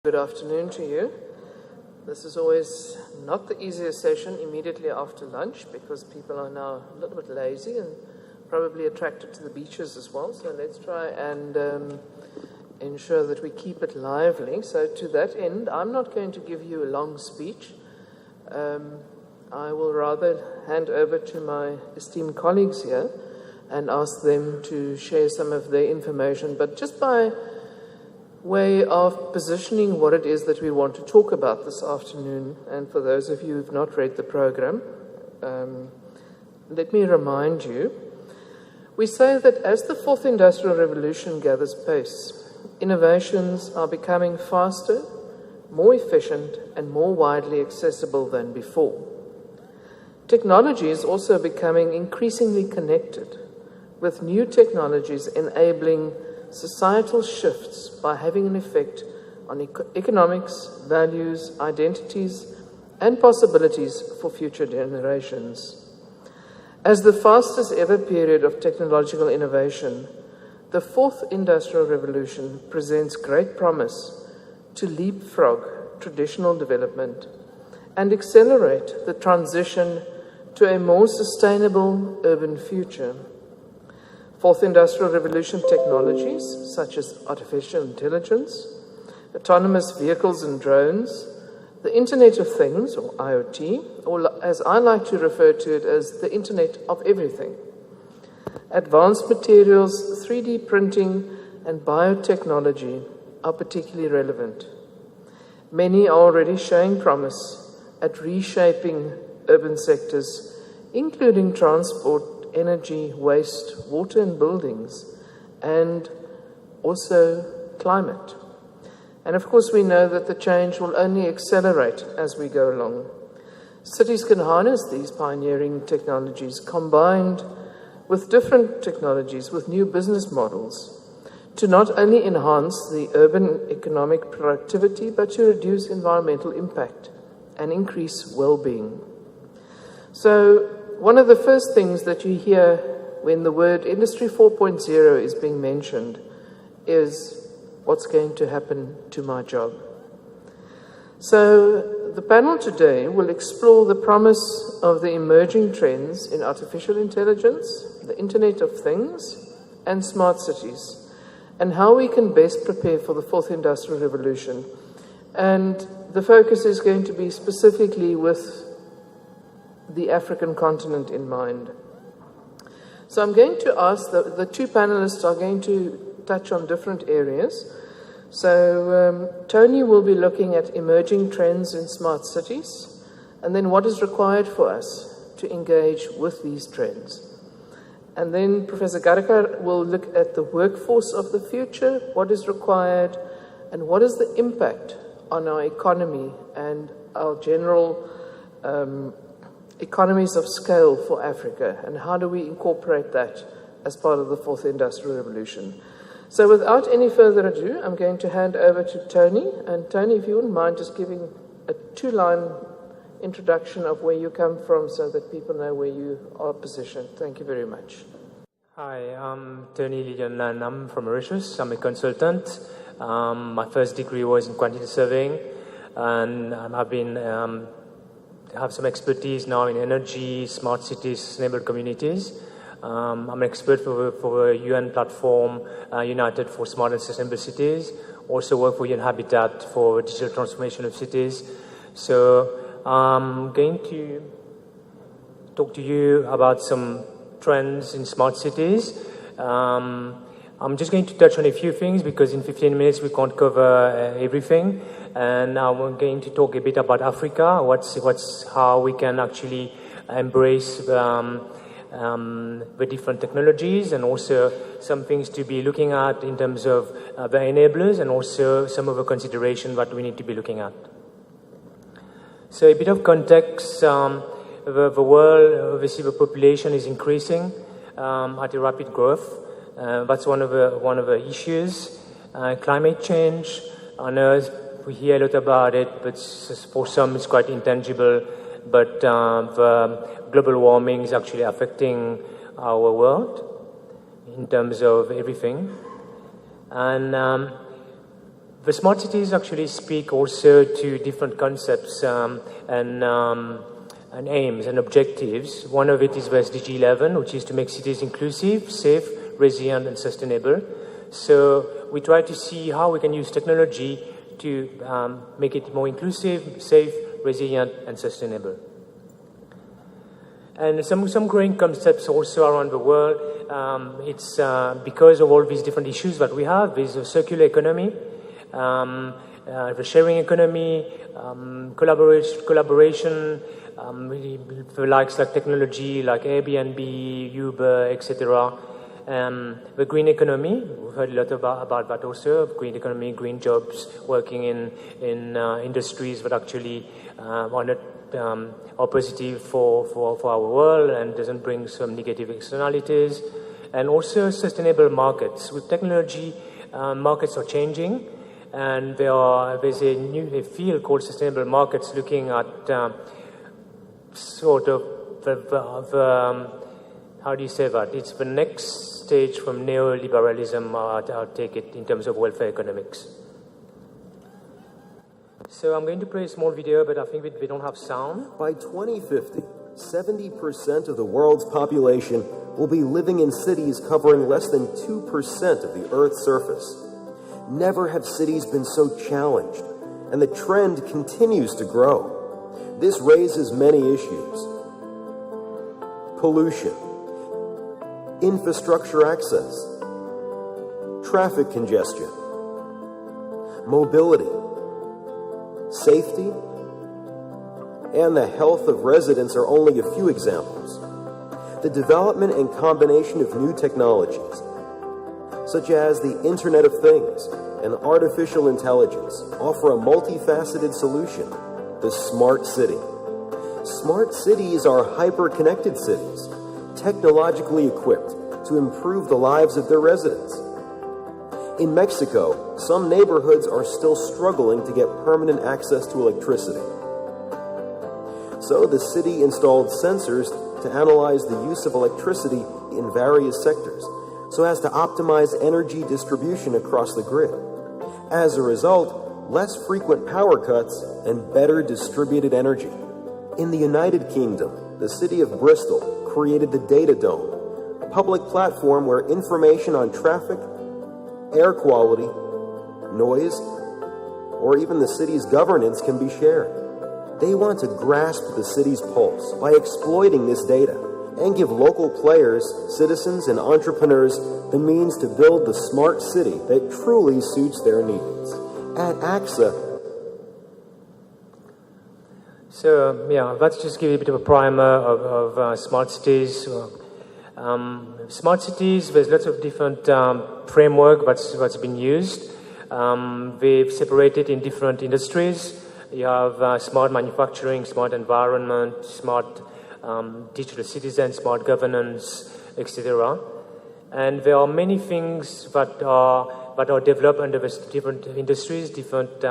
Good afternoon to you. This is always not the easiest session immediately after lunch because people are now a little bit lazy and probably attracted to the beaches as well. So let's try and ensure that we keep it lively. So to that end, I'm not going to give you a long speech. I will rather hand over to my esteemed colleagues here and ask them to share some of their information. But just by way of positioning what it is that we want to talk about this afternoon, and for those of you who've not read the program, let me remind you, we say that as the fourth industrial revolution gathers pace, innovations are becoming faster, more efficient, and more widely accessible than before. Technology is also becoming increasingly connected, with new technologies enabling societal shifts by having an effect on economics, values, identities, and possibilities for future generations. As the fastest ever period of technological innovation, the fourth industrial revolution presents great promise to leapfrog traditional development and accelerate the transition to a more sustainable urban future. Fourth industrial revolution technologies such as artificial intelligence, autonomous vehicles and drones, the Internet of Things, or IoT, or as I like to refer to it as the Internet of Everything. Advanced materials, 3D printing, and biotechnology are particularly relevant. Many are already showing promise at reshaping urban sectors, including transport, energy, waste, water and buildings, and also climate. And of course we know that the change will only accelerate as we go along. Cities can harness these pioneering technologies combined with different technologies, with new business models, to not only enhance the urban economic productivity, but to reduce environmental impact and increase well-being. So one of the first things that you hear when the word Industry 4.0 is being mentioned is, what's going to happen to my job? So the panel today will explore the promise of the emerging trends in artificial intelligence, the Internet of Things, and smart cities, and how we can best prepare for the fourth industrial revolution. And the focus is going to be specifically with the African continent in mind. So I'm going to ask, the two panelists are going to touch on different areas. So Tony will be looking at emerging trends in smart cities, and then what is required for us to engage with these trends. And then Professor Garakar will look at the workforce of the future, what is required, and what is the impact on our economy and our general economies of scale for Africa, and how do we incorporate that as part of the fourth industrial revolution. So without any further ado, I'm going to hand over to Tony. And Tony, if you wouldn't mind just giving a two-line introduction of where you come from so that people know where you are positioned. Thank you very much. Hi, I'm Tony Lilian and I'm from Mauritius. I'm a consultant. My first degree was in quantitative surveying, and I've been have some expertise now in energy, smart cities, sustainable communities. I'm an expert for a UN platform, United for Smart and Sustainable Cities. Also work for UN Habitat for digital transformation of cities. So I'm going to talk to you about some trends in smart cities. I'm just going to touch on a few things because in 15 minutes we can't cover everything. And I'm going to talk a bit about Africa, how we can actually embrace the different technologies, and also some things to be looking at in terms of the enablers, and also some of the consideration that we need to be looking at. So a bit of context, the world, obviously the population is increasing at a rapid growth. That's one of the issues. Climate change on Earth, we hear a lot about it, but for some it's quite intangible. But the global warming is actually affecting our world in terms of everything. And The smart cities actually speak also to different concepts and aims and objectives. One of it is the SDG 11, which is to make cities inclusive, safe, resilient, and sustainable. So we try to see how we can use technology to make it more inclusive, safe, resilient, and sustainable. And some growing concepts also around the world. It's because of all these different issues that we have. There's a circular economy, the sharing economy, collaboration, the likes like technology, like Airbnb, Uber, etc. The green economy, we've heard a lot about that also. Green economy, green jobs, working in industries that actually are not are positive for our world and doesn't bring some negative externalities. And also sustainable markets. With technology, markets are changing, and there's a new field called sustainable markets, looking at sort of how do you say that? It's the next stage from neoliberalism, I'll take it, in terms of welfare economics. So I'm going to play a small video, but I think we don't have sound. By 2050, 70% of the world's population will be living in cities covering less than 2% of the Earth's surface. Never have cities been so challenged, and the trend continues to grow. This raises many issues. Pollution, infrastructure access, traffic congestion, mobility, safety, and the health of residents are only a few examples. The development and combination of new technologies, such as the Internet of Things and artificial intelligence, offer a multifaceted solution: the smart city. Smart cities are hyper-connected cities, technologically equipped to improve the lives of their residents. In Mexico, some neighborhoods are still struggling to get permanent access to electricity. So the city installed sensors to analyze the use of electricity in various sectors, so as to optimize energy distribution across the grid. As a result, less frequent power cuts and better distributed energy. In the United Kingdom, the city of Bristol created the Data Dome, a public platform where information on traffic, air quality, noise, or even the city's governance can be shared. They want to grasp the city's pulse by exploiting this data and give local players, citizens, and entrepreneurs the means to build the smart city that truly suits their needs. At AXA, so yeah, let's just give you a bit of a primer of smart cities. Smart cities, there's lots of different framework that's been used. They've separated in different industries. You have smart manufacturing, smart environment, smart digital citizen, smart governance, etc. And there are many things that are developed under the different industries, different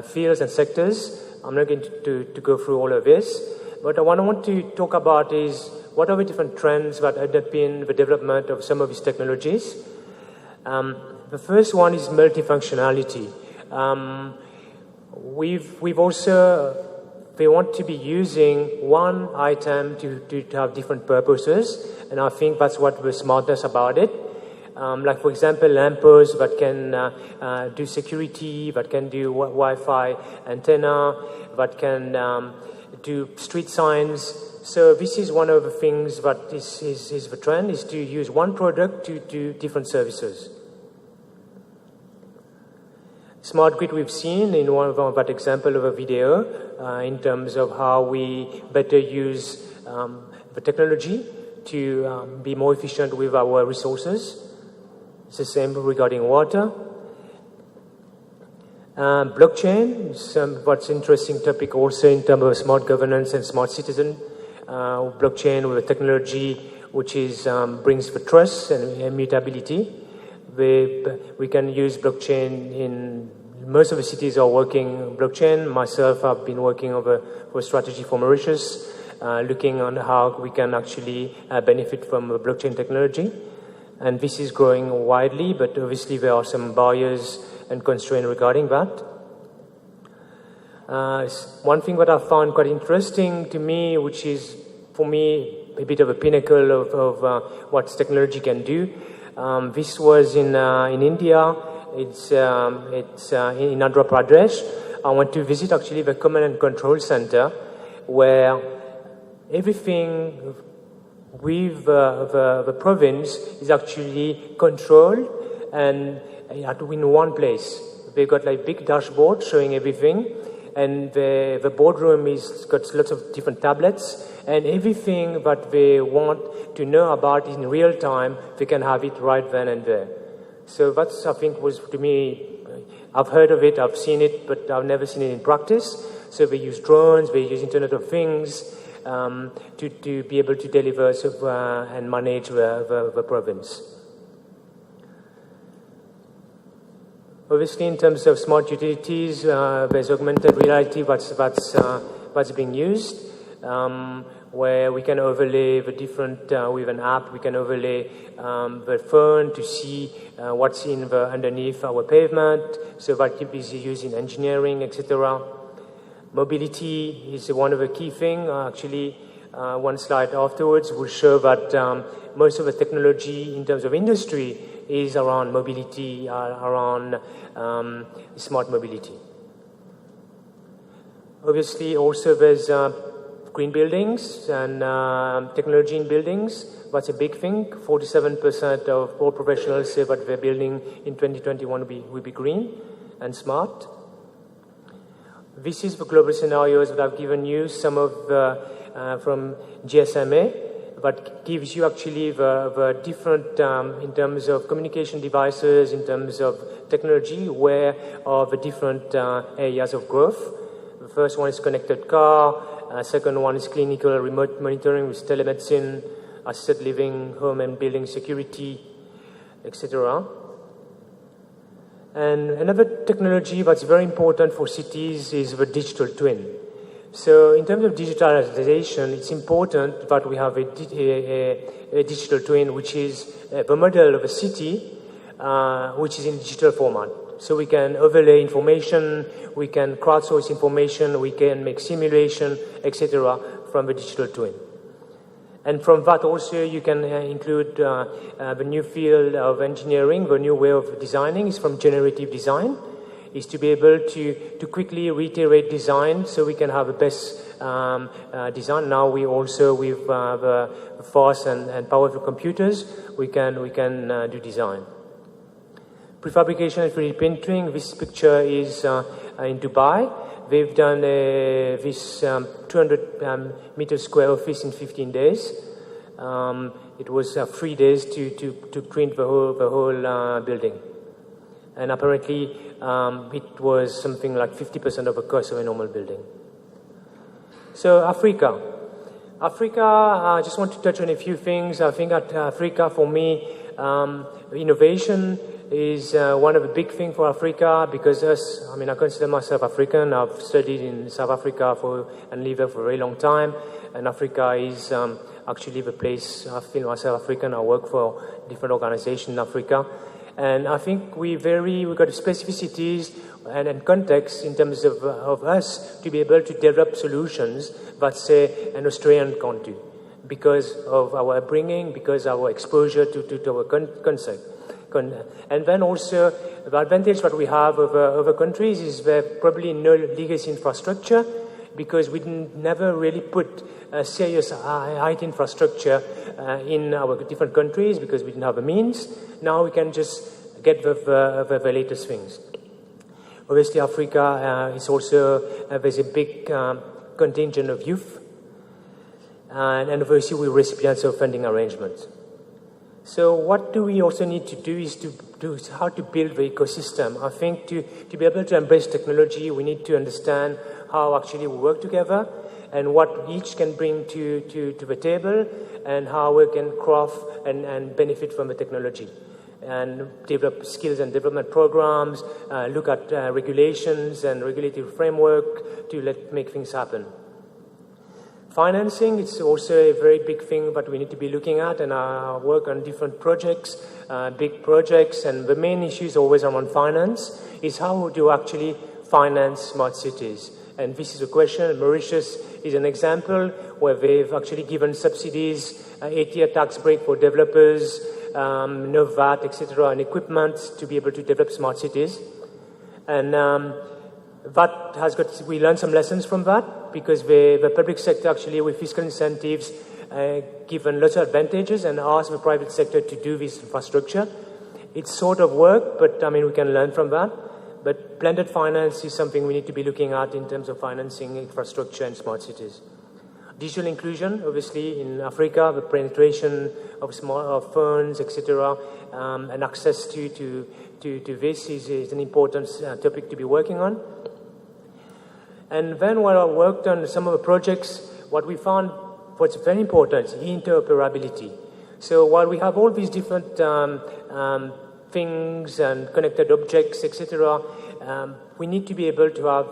fields and sectors. I'm not going to go through all of this, but what I want to talk about is what are the different trends that underpin the development of some of these technologies. The first one is multifunctionality. We've also, they want to be using one item to have different purposes, and I think that's what the smartness about it. Like, for example, lampposts that can do security, that can do Wi-Fi antenna, that can do street signs. So this is one of the things that is the trend, is to use one product to do different services. Smart grid we've seen in one of that example of a video in terms of how we better use the technology to be more efficient with our resources. It's the same regarding water. Blockchain, what's interesting topic also in terms of smart governance and smart citizen. Blockchain with a technology which is brings the trust and immutability. We can use blockchain in most of the cities are working blockchain. Myself, I've been working for a strategy for Mauritius, looking on how we can actually benefit from blockchain technology. And this is growing widely, but obviously there are some barriers and constraints regarding that. One thing that I found quite interesting to me, which is for me a bit of a pinnacle of what technology can do, this was in India. It's in Andhra Pradesh. I went to visit actually the Command and Control Center, where everything with the province is actually controlled and in one place. They got like big dashboard showing everything, and the boardroom is got lots of different tablets, and everything that they want to know about in real time, they can have it right then and there. So that's, I think, was to me, I've heard of it, I've seen it, but I've never seen it in practice. So they use drones, they use Internet of Things to be able to deliver and manage the province. Obviously, in terms of smart utilities, there's augmented reality that's being used, where we can overlay the different, with an app, we can overlay the phone to see what's underneath our pavement, so that can be used in engineering, etc. Mobility is one of the key things. Actually, one slide afterwards will show that most of the technology in terms of industry is around mobility, around smart mobility. Obviously, also there's green buildings and technology in buildings. That's a big thing. 47% of all professionals say that their building in 2021 will be green and smart. This is the global scenarios that I've given you, some of from GSMA, that gives you actually the different, in terms of communication devices, in terms of technology, where are the different areas of growth. The first one is connected car, second one is clinical remote monitoring with telemedicine, assisted living, home and building security, etc. And another technology that's very important for cities is the digital twin. So in terms of digitalization, it's important that we have a digital twin, which is the model of a city, which is in digital format. So we can overlay information, we can crowdsource information, we can make simulation, etc. from the digital twin. And from that also you can include the new field of engineering, the new way of designing is from generative design, is to be able to quickly reiterate design so we can have the best design. Now we also, with the fast and powerful computers, we can do design. Prefabrication and 3D printing, this picture is in Dubai. They've done this 200 meter square office in 15 days. It was 3 days to print the whole building. And apparently it was something like 50% of the cost of a normal building. So Africa, I just want to touch on a few things. I think that Africa, for me, innovation is one of the big things for Africa, because I consider myself African. I've studied in South Africa and lived there for a very long time. And Africa is actually the place I feel myself African. I work for different organizations in Africa. And I think we've got specificities and context in terms of us to be able to develop solutions that, say, an Australian can't do, because of our upbringing, because of our exposure to our concept. And then also, the advantage that we have over other countries is there probably no legacy infrastructure, because we never really put a serious IT infrastructure in our different countries, because we didn't have the means. Now we can just get the latest things. Obviously, Africa is also, there's a big contingent of youth, and obviously we're recipients of funding arrangements. So what do we also need to do is how to build the ecosystem. I think to be able to embrace technology, we need to understand how actually we work together and what each can bring to the table, and how we can craft and benefit from the technology, and develop skills and development programs, look at regulations and regulatory framework to make things happen. Financing, it's also a very big thing that we need to be looking at, and I work on different projects, big projects, and the main issue is always around finance, is how do you actually finance smart cities? And this is a question. Mauritius is an example where they've actually given subsidies, 8-year tax break for developers, no VAT, etc., and equipment to be able to develop smart cities. And that has got, we learned some lessons from that, because the public sector actually, with fiscal incentives, given lots of advantages and asked the private sector to do this infrastructure. It's sort of work, but I mean, we can learn from that. But blended finance is something we need to be looking at in terms of financing infrastructure and smart cities. Digital inclusion, obviously, in Africa, the penetration of phones, etc., and access to this is an important topic to be working on. And then when I worked on some of the projects, what we found, what's very important, is interoperability. So while we have all these different things and connected objects, etc., we need to be able to have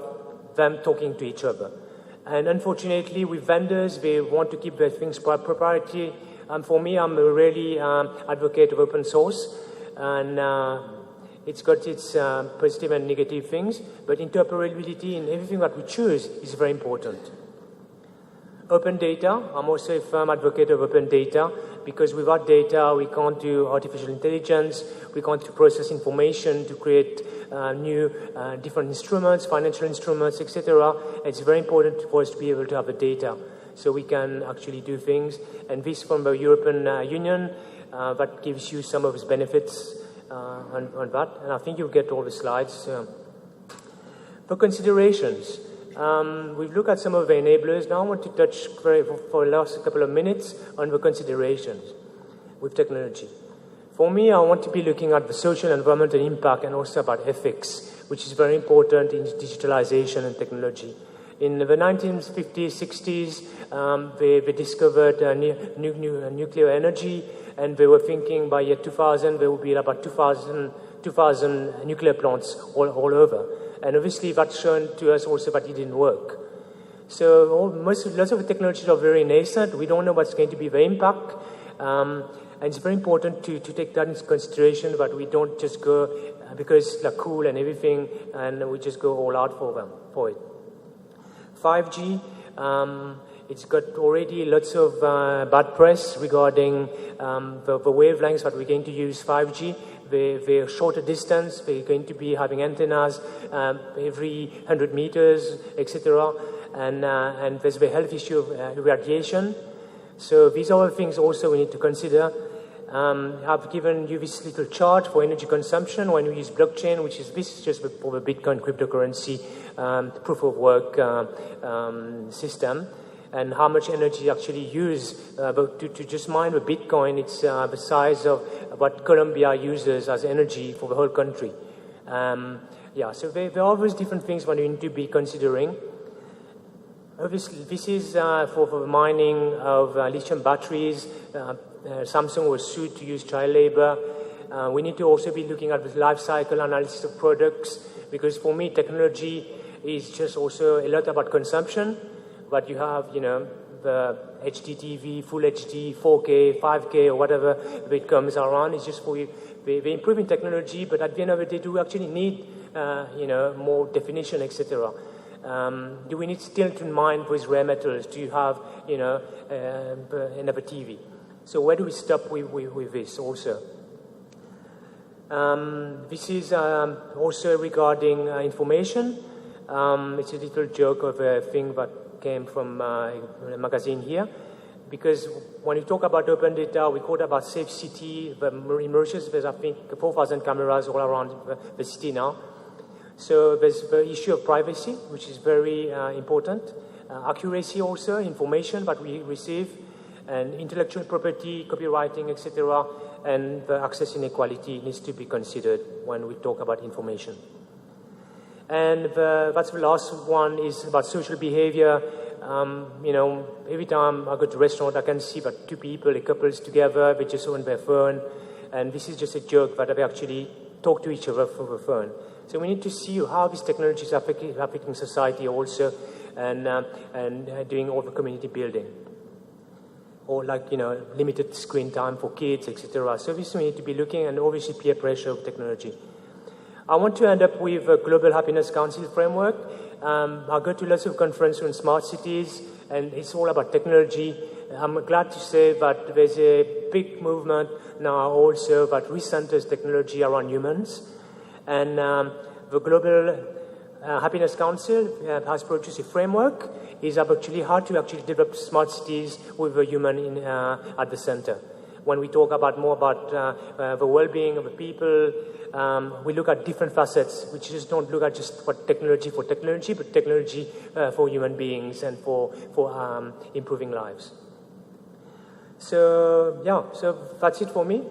them talking to each other. And unfortunately, with vendors, they want to keep their things proprietary. And for me, I'm a really advocate of open source. And it's got its positive and negative things. But interoperability in everything that we choose is very important. Open data. I'm also a firm advocate of open data, because without data, we can't do artificial intelligence, we can't process information to create new different instruments, financial instruments, etc. It's very important for us to be able to have the data so we can actually do things. And this from the European Union, that gives you some of its benefits on that. And I think you'll get all the slides. For considerations, we've looked at some of the enablers. Now I want to touch for the last couple of minutes on the considerations with technology. For me, I want to be looking at the social and environmental impact and also about ethics, which is very important in digitalization and technology. In the 1950s, 60s, they discovered nuclear energy, and they were thinking by year 2000 there would be about 2,000 nuclear plants all over. And obviously that's shown to us also that it didn't work. So lots of the technologies are very nascent. We don't know what's going to be the impact. And it's very important to take that into consideration, that we don't just go because they're cool and everything, and we just go all out for it. 5G, it's got already lots of bad press regarding the wavelengths that we're going to use 5G. They're shorter distance, they're going to be having antennas every 100 meters, etc. And there's the health issue of radiation. So these are all things also we need to consider. I've given you this little chart for energy consumption when we use blockchain, this is just for the Bitcoin cryptocurrency proof of work system, and how much energy actually used to just mine the Bitcoin. It's the size of what Colombia uses as energy for the whole country. So there are always different things one need to be considering. Obviously, this is for the mining of lithium batteries. Samsung was sued to use child labor. We need to also be looking at the life cycle analysis of products, because for me, technology is just also a lot about consumption. But you have, the HD TV, Full HD, 4K, 5K, or whatever it comes around. It's just for you. We're improving technology, but at the end of the day, do we actually need, more definition, etc.? Do we need still to mine those rare metals? Do you have, another TV? So where do we stop with this also? This is also regarding information. It's a little joke of a thing that came from a magazine here. Because when we talk about open data, we talk about safe city. In Mauritius, there's, I think, 4,000 cameras all around the city now. So there's the issue of privacy, which is very important. Accuracy also, information that we receive, and intellectual property, copywriting, etc. And the access inequality needs to be considered when we talk about information. And that's the last one, is about social behavior. Every time I go to a restaurant, I can see about two people, a couples together, they just on their phone. And this is just a joke that they actually talk to each other through the phone. So we need to see how these technologies are affecting society also. and doing all the community building. Or like, limited screen time for kids, etc. So obviously we need to be looking, and obviously peer pressure of technology. I want to end up with a Global Happiness Council framework. I go to lots of conferences on smart cities, and it's all about technology. I'm glad to say that there's a big movement now also that recenters technology around humans. And the Global Happiness Council has produced a framework. Is actually how to actually develop smart cities with the human at the center. When we talk more about the well-being of the people, we look at different facets. We just don't look at just for technology, but technology for human beings and for improving lives. So that's it for me.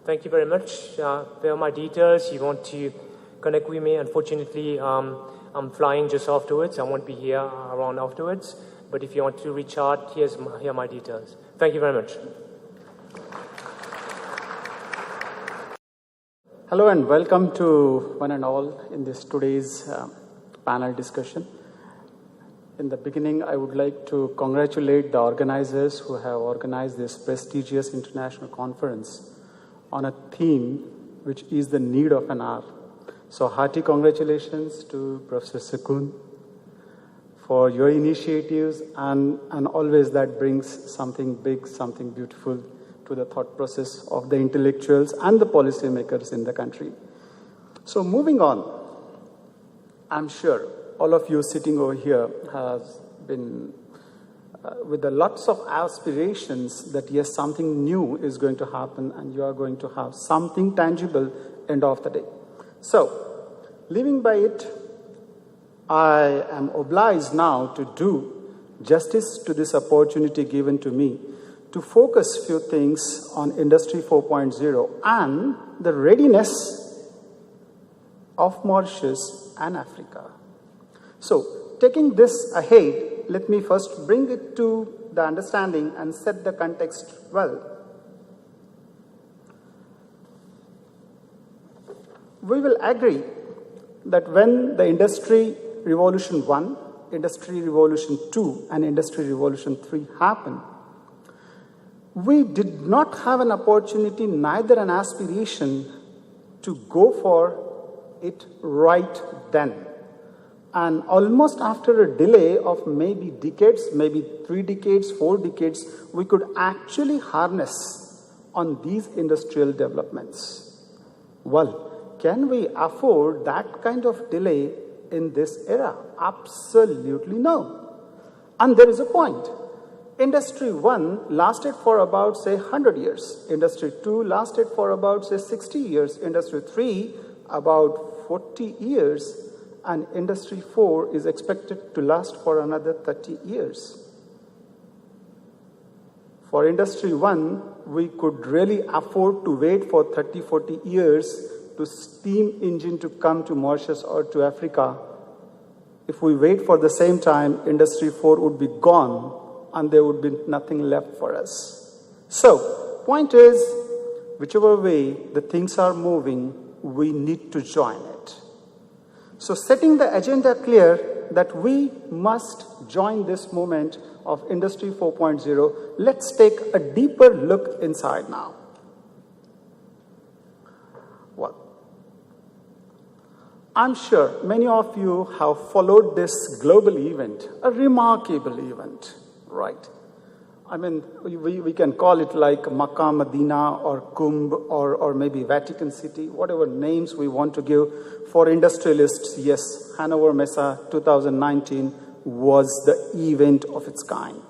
Thank you very much. There are my details. You want to connect with me? Unfortunately, I'm flying just afterwards. I won't be here around afterwards. But if you want to reach out, here are my details. Thank you very much. Hello and welcome to one and all in this today's panel discussion. In the beginning, I would like to congratulate the organizers who have organized this prestigious international conference on a theme which is the need of an hour. So hearty congratulations to Professor Sekun for your initiatives, and always that brings something big, something beautiful to the thought process of the intellectuals and the policymakers in the country. So moving on, I'm sure all of you sitting over here has been with lots of aspirations that yes, something new is going to happen and you are going to have something tangible end of the day. So, living by it, I am obliged now to do justice to this opportunity given to me to focus few things on Industry 4.0 and the readiness of Mauritius and Africa. So, taking this ahead, let me first bring it to the understanding and set the context well. We will agree that when the Industry Revolution 1, Industry Revolution 2, and Industry Revolution 3 happened, we did not have an opportunity, neither an aspiration, to go for it right then. And almost after a delay of maybe decades, maybe 3 decades, 4 decades, we could actually harness on these industrial developments. Well, can we afford that kind of delay in this era? Absolutely no. And there is a point. Industry 1 lasted for about, say, 100 years. Industry 2 lasted for about, say, 60 years. Industry 3, about 40 years. And Industry 4 is expected to last for another 30 years. For Industry 1, we could really afford to wait for 30, 40 years to steam engine to come to Mauritius or to Africa. If we wait for the same time, Industry 4 would be gone and there would be nothing left for us. So, point is, whichever way the things are moving, we need to join it. So, setting the agenda clear that we must join this movement of Industry 4.0, let's take a deeper look inside now. Well, I'm sure many of you have followed this global event, a remarkable event, right? I mean, we can call it like Makkah, Medina, or Kumbh, or maybe Vatican City, whatever names we want to give. For industrialists, yes, Hanover Messe 2019 was the event of its kind.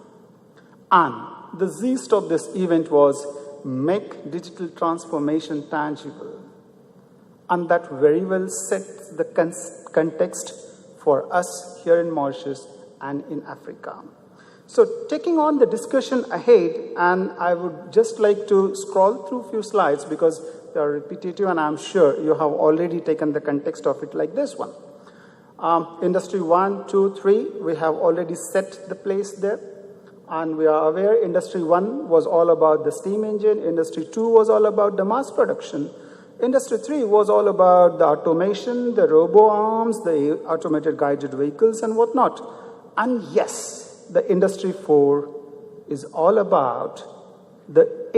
And the gist of this event was make digital transformation tangible. And that very well sets the context for us here in Mauritius and in Africa. So taking on the discussion ahead, and I would just like to scroll through a few slides because they are repetitive and I'm sure you have already taken the context of it like this one. Industry 1, 2, 3, we have already set the place there. And we are aware Industry 1 was all about the steam engine, Industry 2 was all about the mass production. Industry 3 was all about the automation, the robo-arms, the automated guided vehicles and whatnot. And yes, the Industry 4 is all about the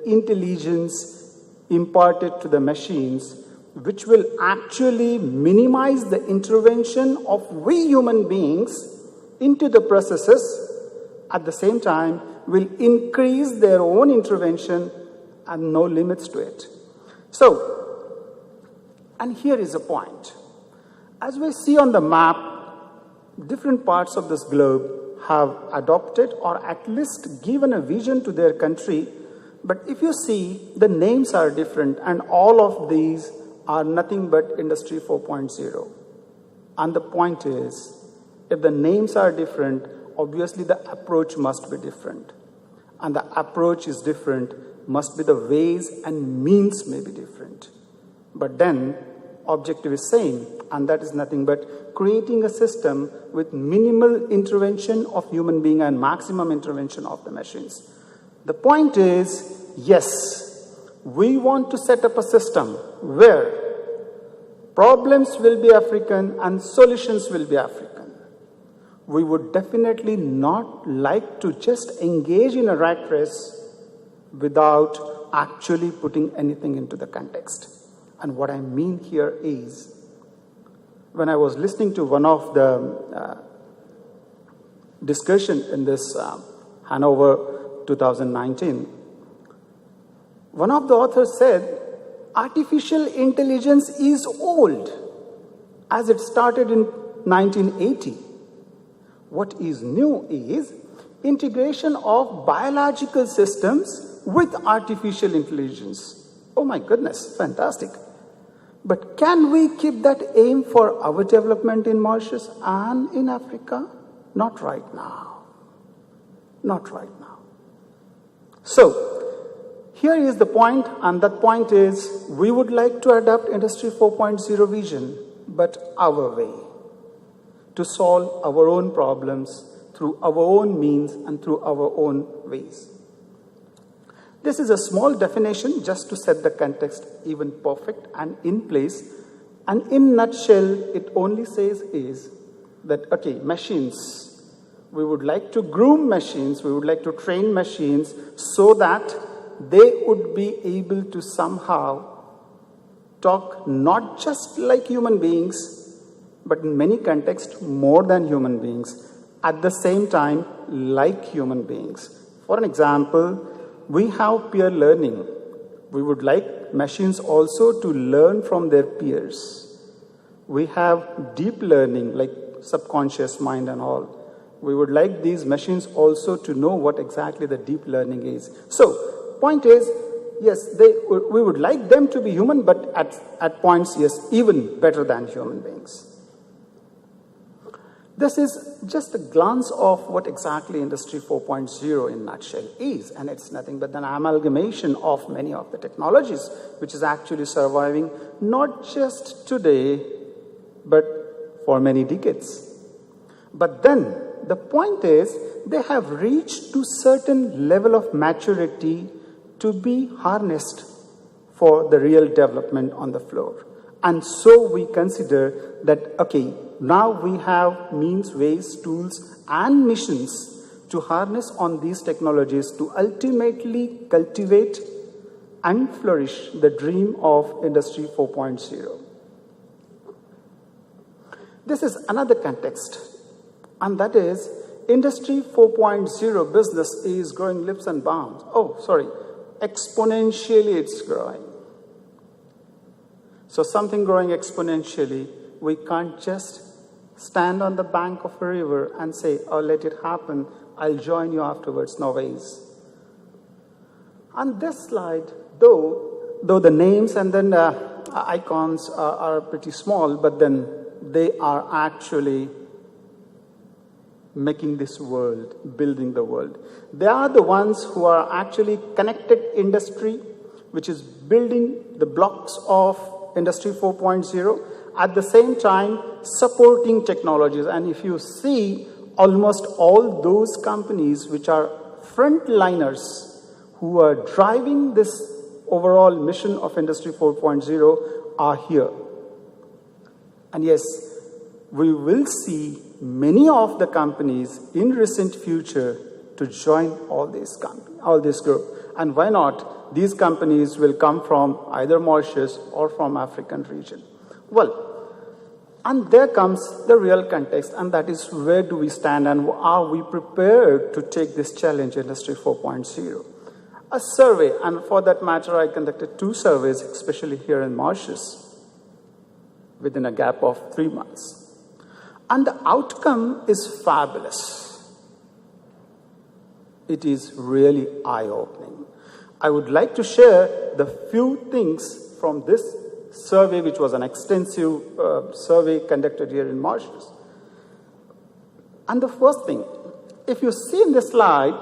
intelligence imparted to the machines, which will actually minimize the intervention of we human beings into the processes, at the same time will increase their own intervention and no limits to it. So, and here is a point. As we see on the map, different parts of this globe have adopted or at least given a vision to their country, but if you see, the names are different and all of these are nothing but Industry 4.0. And the point is, if the names are different, obviously the approach must be different. And the approach is different, must be the ways and means may be different. But then, objective is same, and that is nothing but creating a system with minimal intervention of human being and maximum intervention of the machines. The point is, yes, we want to set up a system where problems will be African and solutions will be African. We would definitely not like to just engage in a rat race without actually putting anything into the context. And what I mean here is, when I was listening to one of the discussion in this Hanover 2019, one of the authors said, artificial intelligence is old, as it started in 1980. What is new is integration of biological systems with artificial intelligence. Oh my goodness, fantastic. But can we keep that aim for our development in Mauritius and in Africa? Not right now. Not right now. So, here is the point, and that point is, we would like to adopt Industry 4.0 vision, but our way, to solve our own problems through our own means and through our own ways. This is a small definition just to set the context even perfect and in place. And in nutshell, it only says is that, okay, machines, we would like to groom machines, we would like to train machines so that they would be able to somehow talk not just like human beings, but in many contexts more than human beings, at the same time like human beings. For an example, we have peer learning. We would like machines also to learn from their peers. We have deep learning, like subconscious mind and all. We would like these machines also to know what exactly the deep learning is. So, point is, yes, we would like them to be human, but at points, yes, even better than human beings. This is just a glance of what exactly Industry 4.0 in a nutshell is, and it's nothing but an amalgamation of many of the technologies which is actually surviving not just today, but for many decades. But then, the point is, they have reached to certain level of maturity to be harnessed for the real development on the floor. And so we consider that, okay, now we have means, ways, tools, and missions to harness on these technologies to ultimately cultivate and flourish the dream of Industry 4.0. This is another context, and that is Industry 4.0 business is growing leaps and bounds. Exponentially it's growing. So something growing exponentially, we can't just stand on the bank of a river and say, oh, let it happen, I'll join you afterwards. No ways. On this slide, though the names and then icons are pretty small, but then they are actually making this world, building the world. They are the ones who are actually connected industry, which is building the blocks of Industry 4.0, at the same time supporting technologies. And if you see, almost all those companies which are frontliners who are driving this overall mission of Industry 4.0 are here. And yes, we will see many of the companies in recent future to join all this group. And why not? These companies will come from either Mauritius or from African region. Well, and there comes the real context, and that is where do we stand and are we prepared to take this challenge, Industry 4.0? A survey, and for that matter, I conducted 2 surveys, especially here in Mauritius, within a gap of 3 months. And the outcome is fabulous. It is really eye-opening. I would like to share the few things from this survey, which was an extensive survey conducted here in Mauritius. And the first thing, if you see in this slide,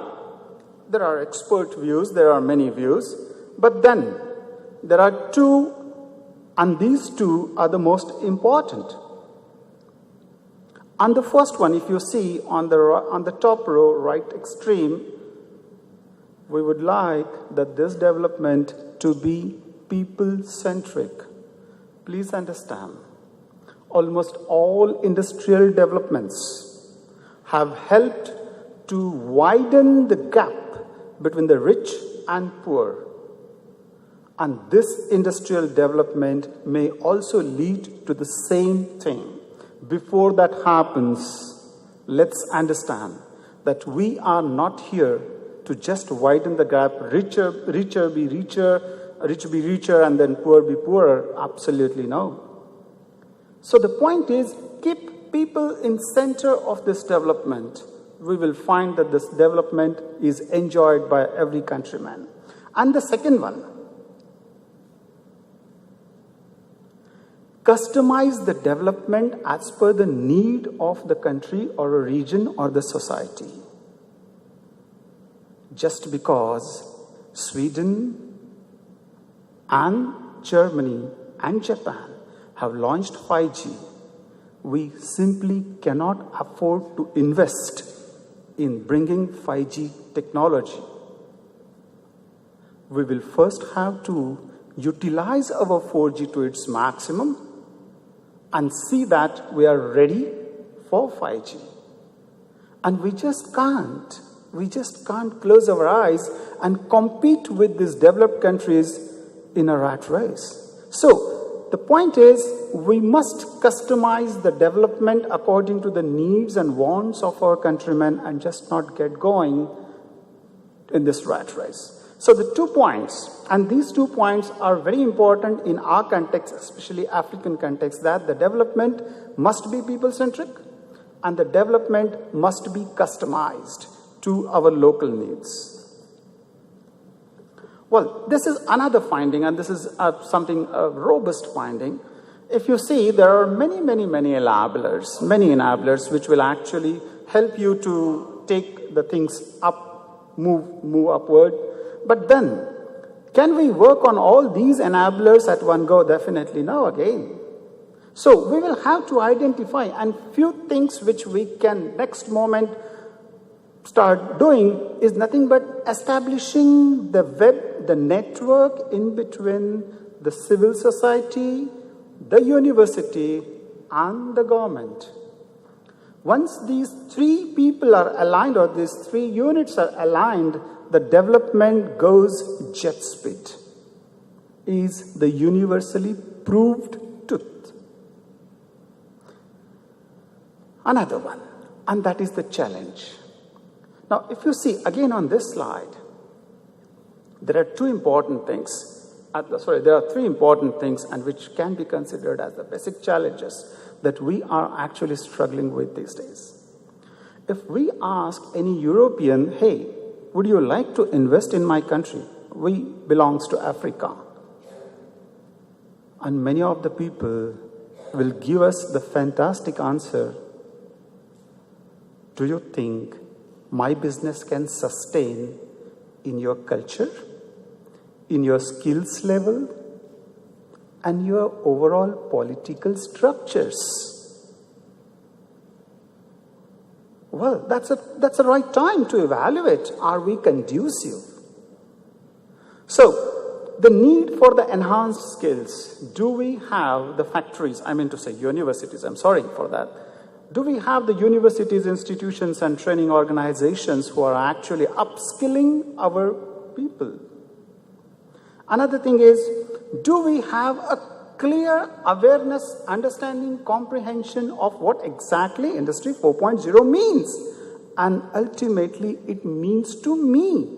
there are expert views, there are many views, but then there are 2, and these 2 are the most important. And the first one, if you see on the top row, right extreme, we would like that this development to be people-centric. Please understand, almost all industrial developments have helped to widen the gap between the rich and poor. And this industrial development may also lead to the same thing. Before that happens, let's understand that we are not here to just widen the gap, rich be richer, and then poor be poorer. Absolutely no. So the point is, keep people in center of this development. We will find that this development is enjoyed by every countryman. And the second one, customize the development as per the need of the country or a region or the society. Just because Sweden and Germany and Japan have launched 5G, we simply cannot afford to invest in bringing 5G technology. We will first have to utilize our 4G to its maximum and see that we are ready for 5G. And we just can't close our eyes and compete with these developed countries in a rat race. So the point is, we must customize the development according to the needs and wants of our countrymen and just not get going in this rat race. So the 2 points, and these 2 points are very important in our context, especially African context, that the development must be people-centric and the development must be customized to our local needs. Well, this is another finding, and this is a robust finding. If you see, there are many enablers which will actually help you to take the things up, move upward. But then, can we work on all these enablers at one go? Definitely no, again. So we will have to identify, and few things which we can next moment start doing is nothing but establishing the network in between the civil society, the university, and the government. Once these 3 people are aligned, or these 3 units are aligned, the development goes jet speed. Is the universally proved truth. Another one, and that is the challenge. Now, if you see again on this slide, there are 2 important things. There are 3 important things, and which can be considered as the basic challenges that we are actually struggling with these days. If we ask any European, hey, would you like to invest in my country? We belongs to Africa. And many of the people will give us the fantastic answer. Do you think my business can sustain in your culture, in your skills level, and your overall political structures? Well, that's a right time to evaluate. Are we conducive? So, the need for the enhanced skills. Do we have the factories, I mean to say universities, I'm sorry for that. Do we have the universities, institutions, and training organizations who are actually upskilling our people? Another thing is, do we have a clear awareness, understanding, comprehension of what exactly Industry 4.0 means? And ultimately, it means to me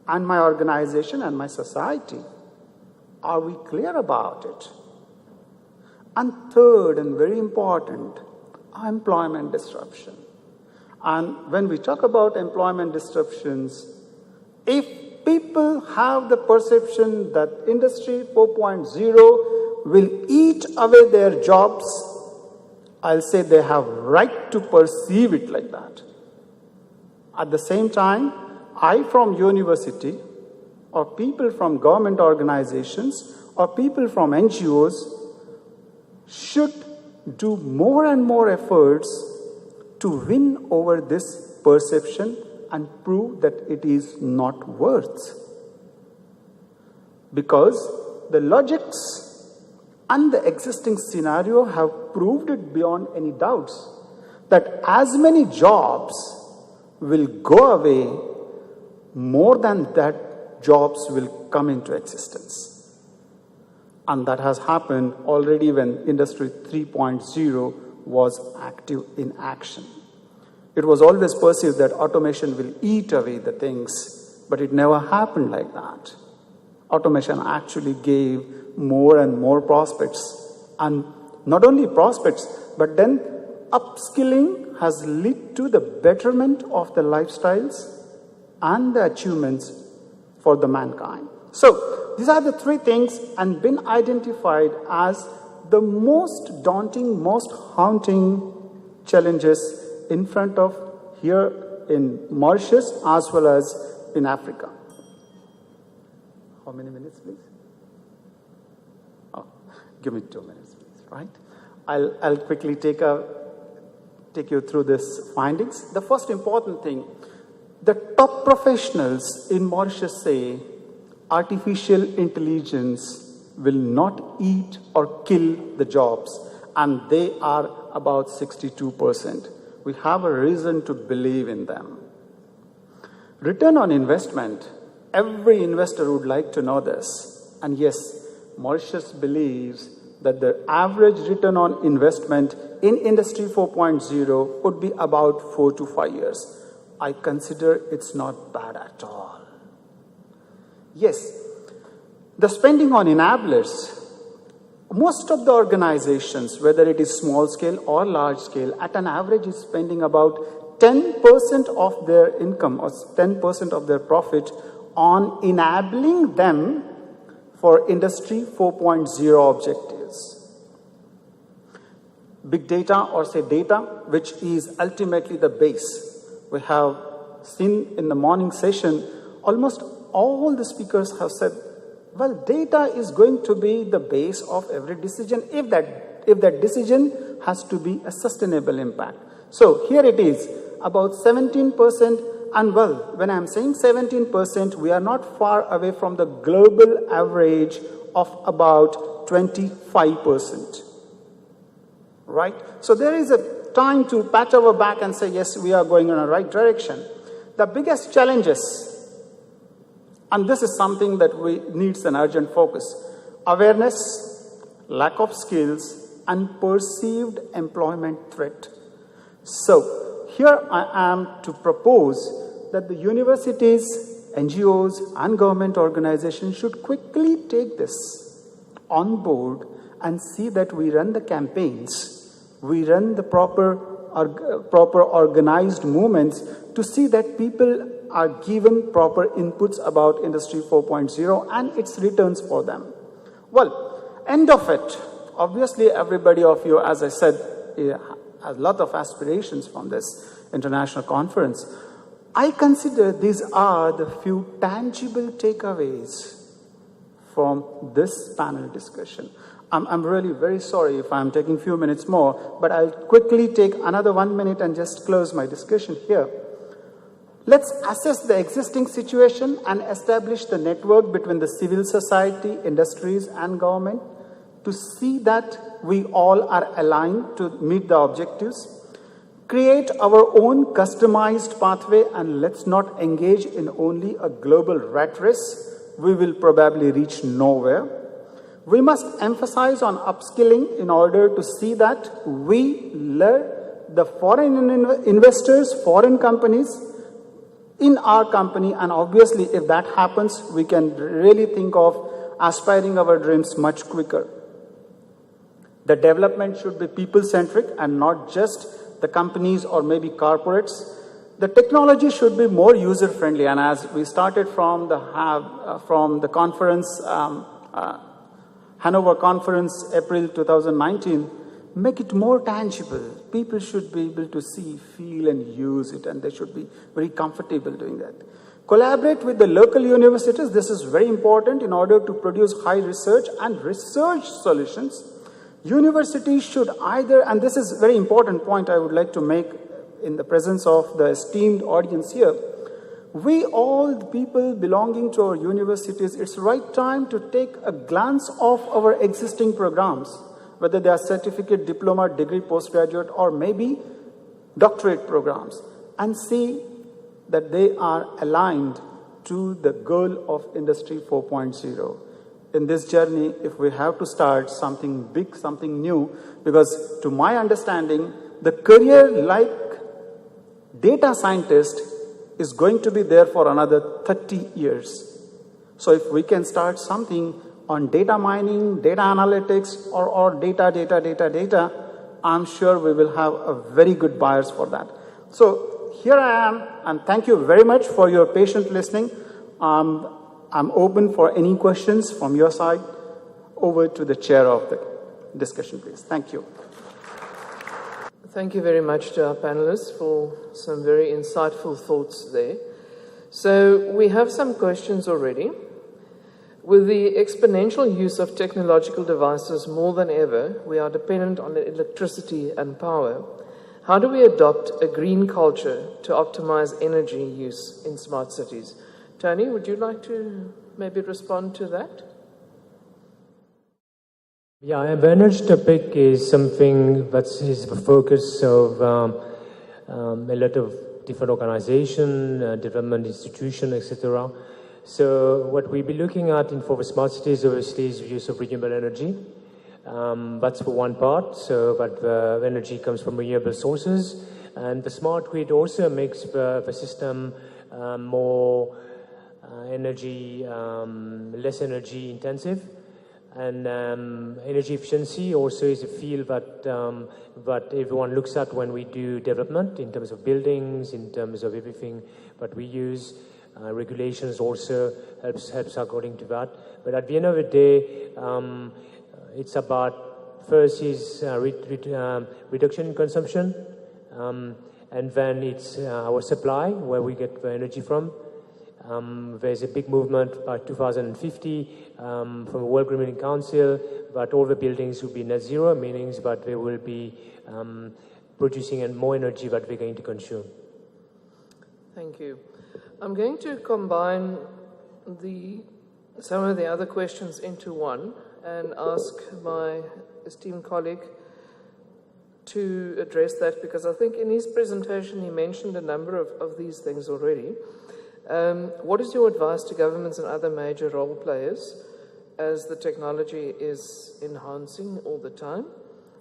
and my organization and my society. Are we clear about it? And third, and very important, employment disruption. And when we talk about employment disruptions, if people have the perception that Industry 4.0 will eat away their jobs, I'll say they have right to perceive it like that. At the same time, I from university, or people from government organizations, or people from NGOs should do more and more efforts to win over this perception and prove that it is not worth. Because the logics and the existing scenario have proved it beyond any doubts that as many jobs will go away, more than that jobs will come into existence. And that has happened already when Industry 3.0 was active in action. It was always perceived that automation will eat away the things, but it never happened like that. Automation actually gave more and more prospects, and not only prospects, but then upskilling has led to the betterment of the lifestyles and the achievements for the mankind. So these are the three things and been identified as the most daunting, most haunting challenges in front of here in Mauritius as well as in Africa. How many minutes, please? Oh, give me 2 minutes, please, right? I'll quickly take you through these findings. The first important thing, the top professionals in Mauritius say artificial intelligence will not eat or kill the jobs, and they are about 62%. We have a reason to believe in them. Return on investment, every investor would like to know this. And yes, Mauritius believes that the average return on investment in Industry 4.0 would be about 4 to 5 years. I consider it's not bad at all. Yes, the spending on enablers, most of the organizations, whether it is small scale or large scale, at an average is spending about 10% of their income or 10% of their profit on enabling them for Industry 4.0 objectives. Big data, or say data, which is ultimately the base. We have seen in the morning session, almost all the speakers have said, well, data is going to be the base of every decision if that decision has to be a sustainable impact. So here it is, about 17%, and well, when I'm saying 17%, we are not far away from the global average of about 25%. Right? So there is a time to pat our back and say, yes, we are going in the right direction. The biggest challenges, and this is something that needs an urgent focus, awareness, lack of skills, and perceived employment threat. So here I am to propose that the universities, NGOs, and government organizations should quickly take this on board and see that we run the campaigns, we run the proper organized movements to see that people are given proper inputs about Industry 4.0 and its returns for them. Well, end of it. Obviously, everybody of you, as I said, has a lot of aspirations from this international conference. I consider these are the few tangible takeaways from this panel discussion. I'm really very sorry if I'm taking a few minutes more, but I'll quickly take another 1 minute and just close my discussion here. Let's assess the existing situation and establish the network between the civil society, industries, and government to see that we all are aligned to meet the objectives. Create our own customized pathway, and let's not engage in only a global rat race. We will probably reach nowhere. We must emphasize on upskilling in order to see that we lure the foreign investors, foreign companies in our company, and obviously if that happens, we can really think of aspiring our dreams much quicker. The development should be people-centric and not just the companies or maybe corporates. The technology should be more user-friendly, and as we started from the conference, Hanover Conference, April 2019, make it more tangible. People should be able to see, feel, and use it, and they should be very comfortable doing that. Collaborate with the local universities. This is very important in order to produce high research and research solutions. Universities should either, and this is a very important point I would like to make in the presence of the esteemed audience here, we all, the people belonging to our universities, it's the right time to take a glance of our existing programs, whether they are certificate, diploma, degree, postgraduate, or maybe doctorate programs, and see that they are aligned to the goal of Industry 4.0. In this journey, if we have to start something big, something new, because to my understanding, the career like data scientist is going to be there for another 30 years. So if we can start something on data mining, data analytics, or data, I'm sure we will have a very good buyers for that. So here I am, and thank you very much for your patient listening. I'm open for any questions from your side. Over to the chair of the discussion, please. Thank you. Thank you very much to our panelists for some very insightful thoughts there. So we have some questions already. With the exponential use of technological devices more than ever, we are dependent on electricity and power. How do we adopt a green culture to optimize energy use in smart cities? Tony, would you like to maybe respond to that? Yeah, the energy topic is something that is the focus of a lot of different organizations, development institutions, etc. So what we'll be looking at for the smart cities, obviously, is the use of renewable energy. That's for one part, so that the energy comes from renewable sources. And the smart grid also makes the system more less energy intensive. And energy efficiency also is a field that everyone looks at when we do development in terms of buildings, in terms of everything that we use. Regulations also helps according to that. But at the end of the day, it's about first is reduction in consumption, and then it's our supply, where we get the energy from. There's a big movement by 2050 from the World Green Council that all the buildings will be net zero, meaning that they will be producing more energy that we're going to consume. Thank you. I'm going to combine some of the other questions into one and ask my esteemed colleague to address that, because I think in his presentation he mentioned a number of these things already. What is your advice to governments and other major role players as the technology is enhancing all the time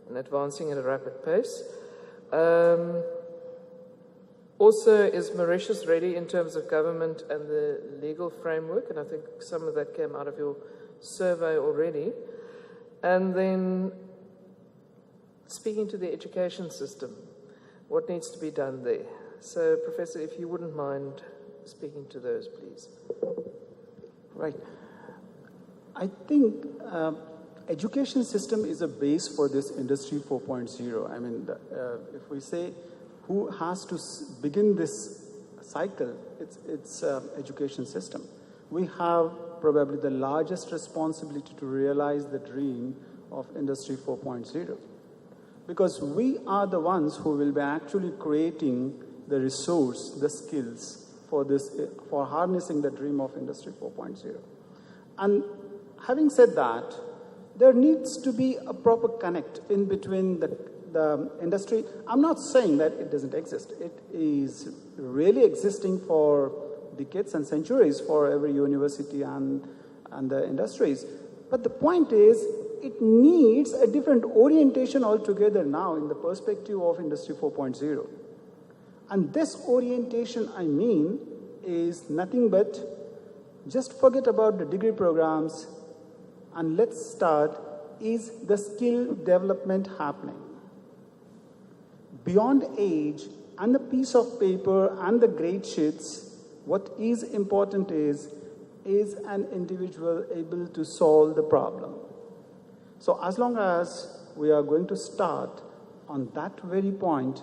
and advancing at a rapid pace? Also, is Mauritius ready in terms of government and the legal framework? And I think some of that came out of your survey already. And then, speaking to the education system, what needs to be done there? So, Professor, if you wouldn't mind speaking to those, please. Right. I think education system is a base for this Industry 4.0. I mean, if we say who has to begin this cycle, it's education system. We have probably the largest responsibility to realize the dream of Industry 4.0, because we are the ones who will be actually creating the resource, the skills for harnessing the dream of Industry 4.0. And having said that, there needs to be a proper connect in between the industry. I'm not saying that it doesn't exist. It is really existing for decades and centuries for every university and the industries. But the point is, it needs a different orientation altogether now in the perspective of Industry 4.0. And this orientation, I mean, is nothing but just forget about the degree programs and let's start, is the skill development happening? Beyond age and the piece of paper and the grade sheets, what is important is an individual able to solve the problem? So as long as we are going to start on that very point,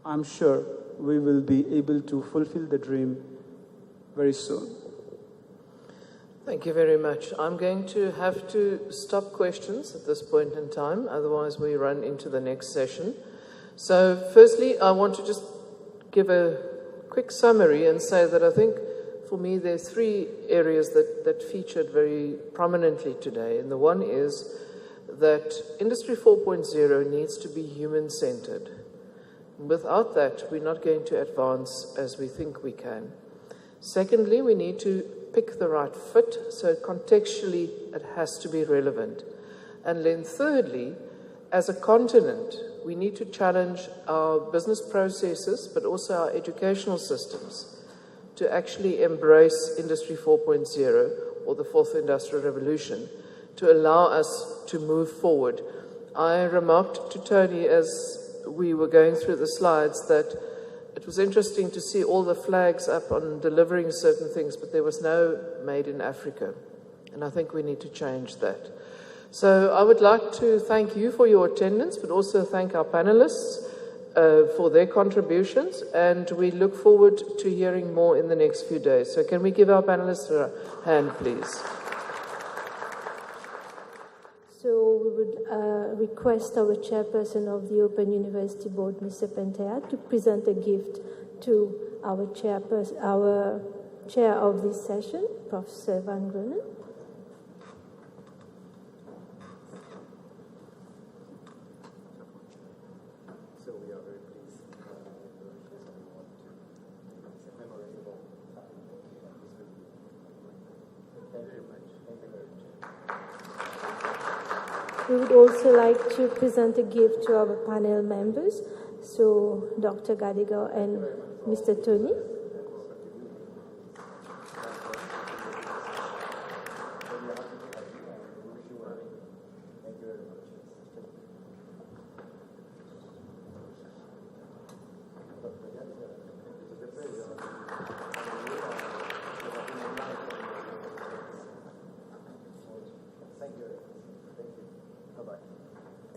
I'm sure we will be able to fulfill the dream very soon. Thank you very much. I'm going to have to stop questions at this point in time, otherwise we run into the next session. So firstly, I want to just give a quick summary and say that I think for me there are three areas that featured very prominently today. And the one is that Industry 4.0 needs to be human-centered. Without that, we're not going to advance as we think we can. Secondly, we need to pick the right fit, so contextually it has to be relevant. And then thirdly, as a continent, we need to challenge our business processes, but also our educational systems to actually embrace Industry 4.0 or the fourth industrial revolution to allow us to move forward. I remarked to Tony as we were going through the slides that it was interesting to see all the flags up on delivering certain things, but there was no made in Africa. And I think we need to change that. So I would like to thank you for your attendance, but also thank our panelists for their contributions. And we look forward to hearing more in the next few days. So can we give our panelists a hand, please? So we would request our chairperson of the Open University Board, Mr. Pentea, to present a gift to our chair of this session, Professor Van Groenen. So we are very pleased. Thank you very much. Thank you very much. We would also like to present a gift to our panel members, so Dr. Gadigal and Mr. Tony.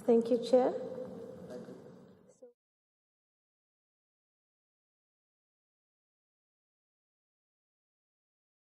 Thank you, Chair.